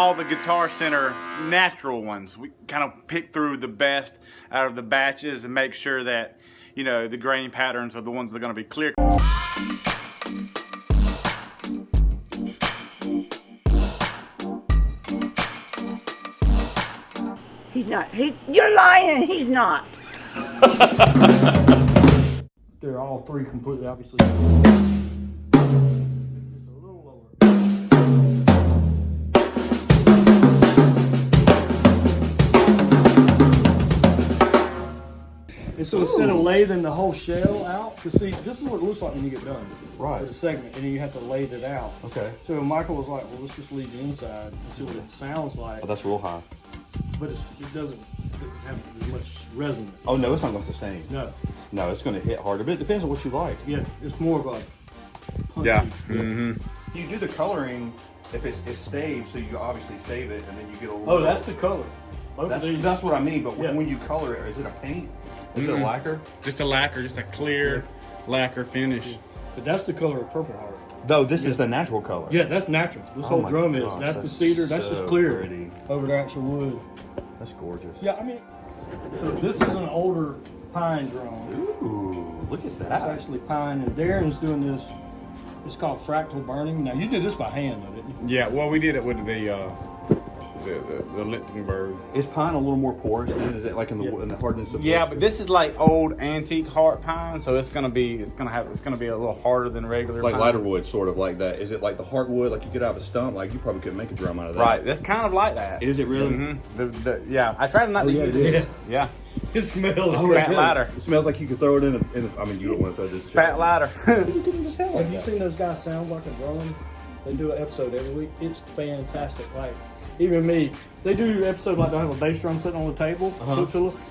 all the Guitar Center natural ones. We kind of pick through the best out of the batches and make sure that, you know, the grain patterns are the ones that are going to be clear. He's not. You're lying. He's not. They're all three completely obviously. Just a little lower. And so instead of lathing the whole shell out, because see, this is what it looks like when you get done. Right. With a segment, and then you have to lathe it out. Okay. So Michael was like, well, let's just leave the inside and see what it sounds like. Oh, that's real high. But it doesn't have as much resonance. Oh no, it's not going to sustain. No. No, it's going to hit harder, but it depends on what you like. Yeah, it's more of a punchy. Yeah. Mm-hmm. You do the coloring if it's staved, so you obviously stave it, and then you get a little. Oh, that's the color. Both of these. That's what I mean. But Yeah. when you color it, is it a paint? Is it a lacquer? Just a lacquer, just a clear lacquer finish. But that's the color of Purple Heart. No, this is the natural color. Yeah, that's natural. This Oh whole my drum gosh, is. That's the that's cedar. That's so just clear pretty. over the actual wood. That's gorgeous. Yeah, I mean, so this is an older pine drum. Ooh, look at That's that. actually pine, and Darren's doing this. It's called fractal burning. Now you did this by hand, though, didn't you? Yeah, well, we did it with the Lichtenberg. Is pine a little more porous than is it like in the in the hardness of? Yeah, wood? but this is like old antique heart pine, so it's gonna be a little harder than regular like pine. lighter wood, sort of like that. Is it like the heartwood, like you get out of a stump? Like you probably couldn't make a drum out of that. Right, that's kind of like that. Is it really? Mm-hmm. Yeah, I tried not to use it. Yeah. It smells. Oh, fat ladder. It smells like you could throw it in a I mean, you don't want to throw this. Fat ladder. Have you seen those guys sound like a drum? They do an episode every week. It's fantastic. Like even me, they do an episode like they'll have a bass drum sitting on the table,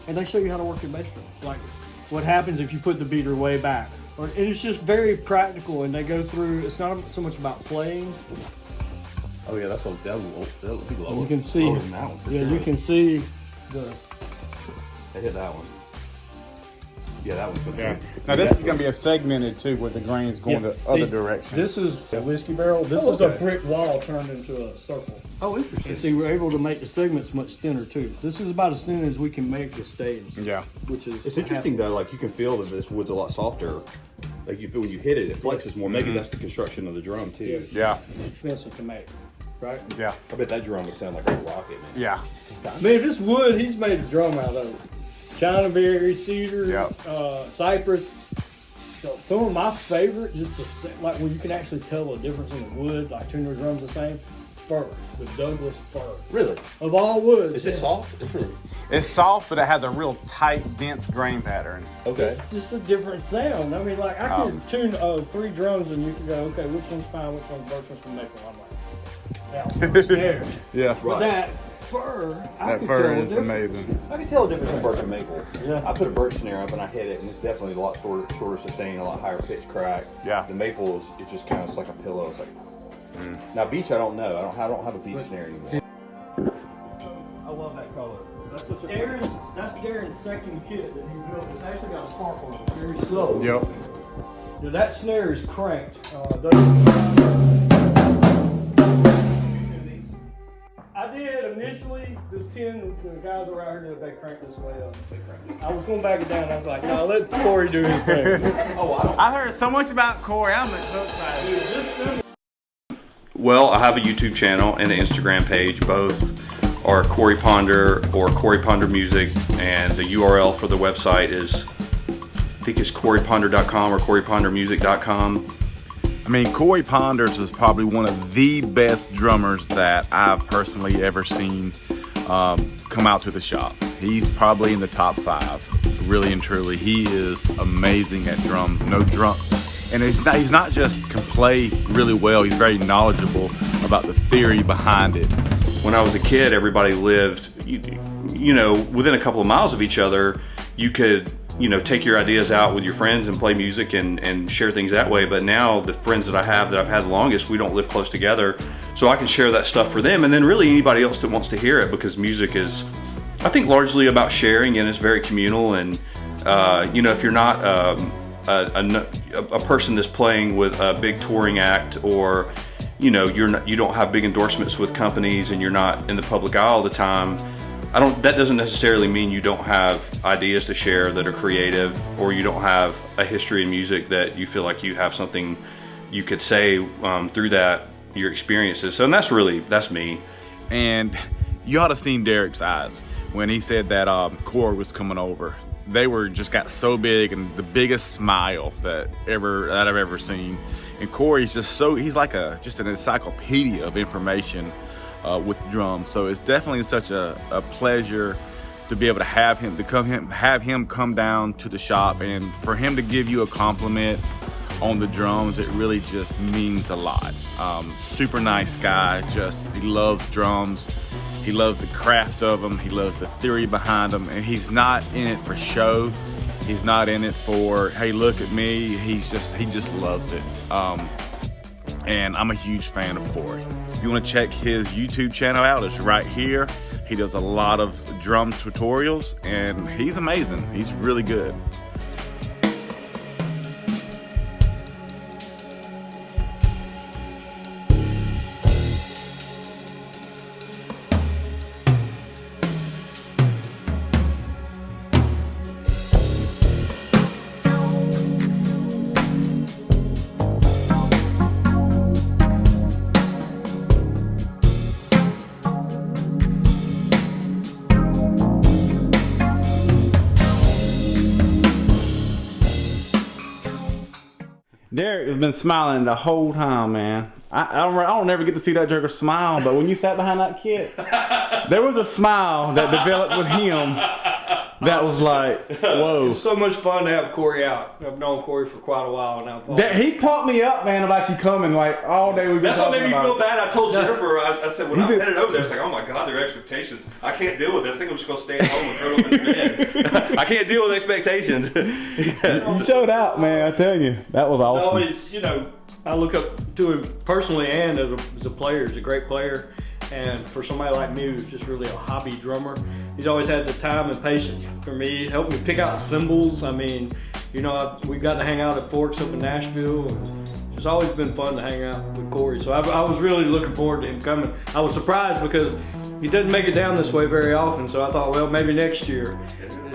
and they show you how to work your bass drum. Like what happens if you put the beater way back. And it's just very practical, and they go through. It's not so much about playing. Oh yeah, that'll be lower. You can see. Lower than that one for Yeah, sure. you can see the. I hit that one. Yeah, that one's good. Yeah. Now this is gonna be a segmented too, where the grain's going the other direction. This is a whiskey barrel. This is a brick wall turned into a circle. Oh, interesting. And see, we're able to make the segments much thinner too. This is about as thin as we can make the staves. Yeah. Which is. It's interesting though. Like you can feel that this wood's a lot softer. Like you feel when you hit it, it flexes more. Maybe that's the construction of the drum too. Yeah. Expensive to make, right? Yeah. I bet that drum would sound like a rocket, man. Yeah. I mean, if this wood, he's made a drum out of it. China berry, cedar, cypress. So some of my favorite, like when you can actually tell the difference in the wood, like two of the drums the same. Fir, the Douglas fir. Really? Of all woods. Is it soft? It's soft, but it has a real tight, dense grain pattern. Okay. It's just a different sound. I mean, like I can tune 3 drums and you can go, okay, which one's pine, which one's birch, which one's maple. I'm like, that's snares. Yeah. But that fir, That fir is amazing. I can tell the difference in birch and maple. Yeah. I put a birch snare up and I hit it, and it's definitely a lot shorter sustain, a lot higher pitch crack. Yeah. The maple it's just kind of like a pillow. It's like. Now beech, I don't know. I don't have a beech snare anymore. I love that color. That's such a. That's Darren's second kit that he built. It's actually got a spark on it. Very slow. Yep. Yeah, that snare is cranked. I did initially. This 10 the guys were out here they cranked this way up. I was going back and down. I was like, no, let Cory do his thing. I heard so much about Cory. I'm so excited. Well, I have a YouTube channel and an Instagram page. Both are Cory Ponder or Cory Ponder Music, and the URL for the website is, I think it's coryponder.com or corypondermusic.com. I mean, Cory Ponders is probably one of the best drummers that I've personally ever seen come out to the shop. He's probably in the top 5, really and truly. He is amazing at drums, no drum. And he's not just can play really well, he's very knowledgeable about the theory behind it. When I was a kid, everybody lived, you know, within a couple of miles of each other. You could, you know, take your ideas out with your friends and play music and share things that way. But now the friends that I've had the longest, we don't live close together. So I can share that stuff for them, and then really anybody else that wants to hear it, because music is, I think, largely about sharing, and it's very communal. And you know, if you're not a person that's playing with a big touring act, or you don't have big endorsements with companies and you're not in the public eye all the time, that doesn't necessarily mean you don't have ideas to share that are creative, or you don't have a history in music that you feel like you have something you could say through your experiences. So, and that's me. And you ought to seen Derek's eyes when he said that Cory was coming over. They got so big, and the biggest smile that I've ever seen. And Cory's he's like just an encyclopedia of information with drums. So it's definitely such a pleasure to be able to have him come down to the shop, and for him to give you a compliment on the drums, it really just means a lot. Super nice guy, he loves drums. He loves the craft of them. He loves the theory behind them, and he's not in it for show. He's not in it for, hey, look at me. He just loves it. And I'm a huge fan of Cory. So if you want to check his YouTube channel out, it's right here. He does a lot of drum tutorials, and he's amazing. He's really good. Derek has been smiling the whole time, man. I don't ever get to see that joker smile, but when you sat behind that kid, there was a smile that developed with him that was like, whoa. It's so much fun to have Cory out. I've known Cory for quite a while now. He pumped me up, man, about you coming. Like, all day we've been That's what talking made me about feel it. bad. I told Jennifer, I said, when I headed over there, I was like, oh my God, their expectations. I can't deal with it. I think I'm just going to stay at home and curl up in bed. I can't deal with expectations. You showed out, man, I tell you. That was awesome. Always, I look up to him personally and as a player. He's a great player. And for somebody like me who's just really a hobby drummer, he's always had the time and patience for me. Helped me pick out cymbals. I mean, we've got to hang out at Forks up in Nashville. It's always been fun to hang out with Cory. So I was really looking forward to him coming. I was surprised because he doesn't make it down this way very often. So I thought, well, maybe next year.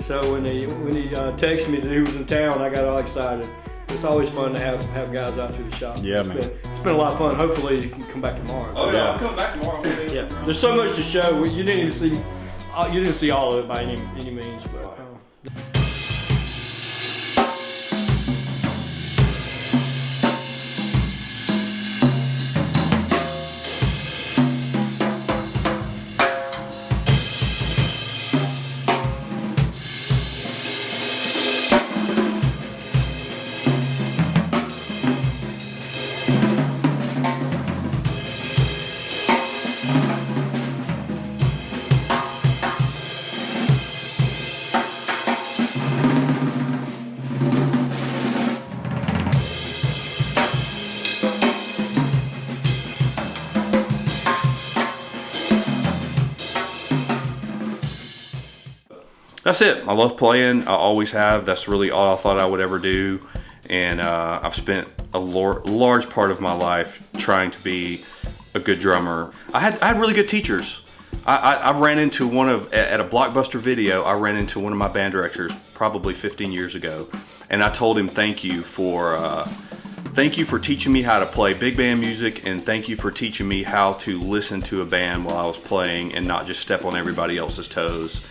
So when he texted me that he was in town, I got all excited. It's always fun to have guys out to the shop. Yeah, man. It's been a lot of fun. Hopefully you can come back tomorrow. Oh yeah, I'm coming back tomorrow. Yeah, there's so much to show. You didn't see all of it by any means, but. That's it. I love playing. I always have. That's really all I thought I would ever do. And I've spent a large part of my life trying to be a good drummer. I had really good teachers. I ran into at a Blockbuster video, I ran into one of my band directors probably 15 years ago. And I told him thank you for teaching me how to play big band music, and thank you for teaching me how to listen to a band while I was playing and not just step on everybody else's toes.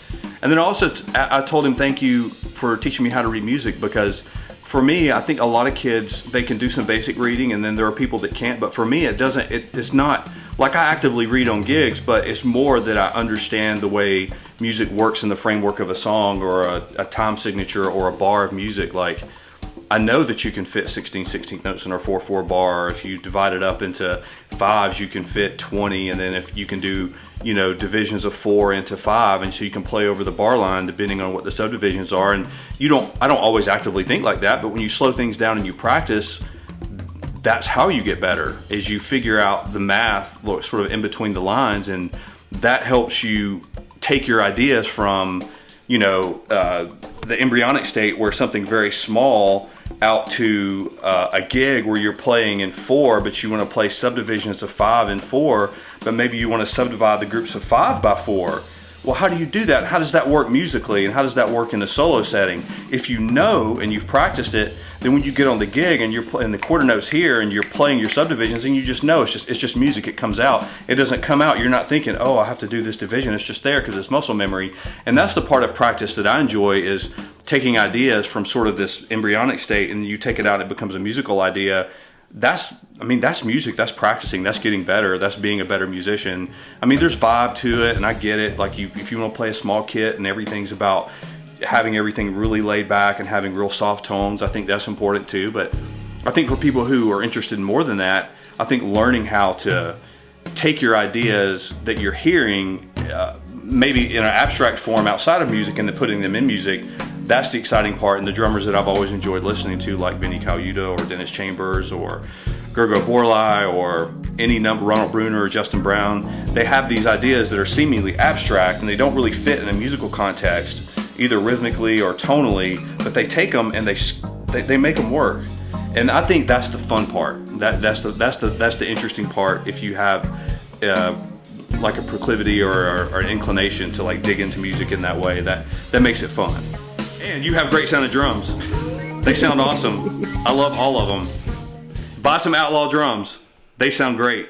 And then also, I told him thank you for teaching me how to read music, because for me, I think a lot of kids, they can do some basic reading, and then there are people that can't. But for me, it's not like I actively read on gigs, but it's more that I understand the way music works in the framework of a song or a time signature or a bar of music. Like, I know that you can fit 16/16 notes in a 4/4 bar. If you divide it up into fives, you can fit 20, and then if you can do, divisions of 4 into 5, and so you can play over the bar line depending on what the subdivisions are. And I don't always actively think like that, but when you slow things down and you practice, that's how you get better, is you figure out the math sort of in between the lines, and that helps you take your ideas from the embryonic state where something very small out to a gig where you're playing in 4, but you want to play subdivisions of 5 and 4, but maybe you want to subdivide the groups of 5 by 4. Well, how do you do that? How does that work musically, and how does that work in a solo setting? If you know and you've practiced it, then when you get on the gig and you're playing the quarter notes here and you're playing your subdivisions, and you just know it's just music. It comes out. It doesn't come out. You're not thinking, oh, I have to do this division. It's just there because it's muscle memory. And that's the part of practice that I enjoy, is taking ideas from sort of this embryonic state, and you take it out, it becomes a musical idea. That's music, that's practicing, that's getting better, that's being a better musician. I mean, there's vibe to it, and I get it. Like, if you want to play a small kit and everything's about having everything really laid back and having real soft tones, I think that's important too. But I think for people who are interested in more than that, I think learning how to take your ideas that you're hearing, maybe in an abstract form outside of music, and then putting them in music, that's the exciting part. And the drummers that I've always enjoyed listening to, like Vinny Colaiuta or Dennis Chambers or Gergo Borlai or any number, Ronald Bruner or Justin Brown, they have these ideas that are seemingly abstract and they don't really fit in a musical context, either rhythmically or tonally, but they take them and they make them work. And I think that's the fun part. That's the interesting part. If you have like a proclivity or an inclination to like dig into music in that way, that makes it fun. And you have great sounding drums. They sound awesome. I love all of them. Buy some Outlaw drums. They sound great.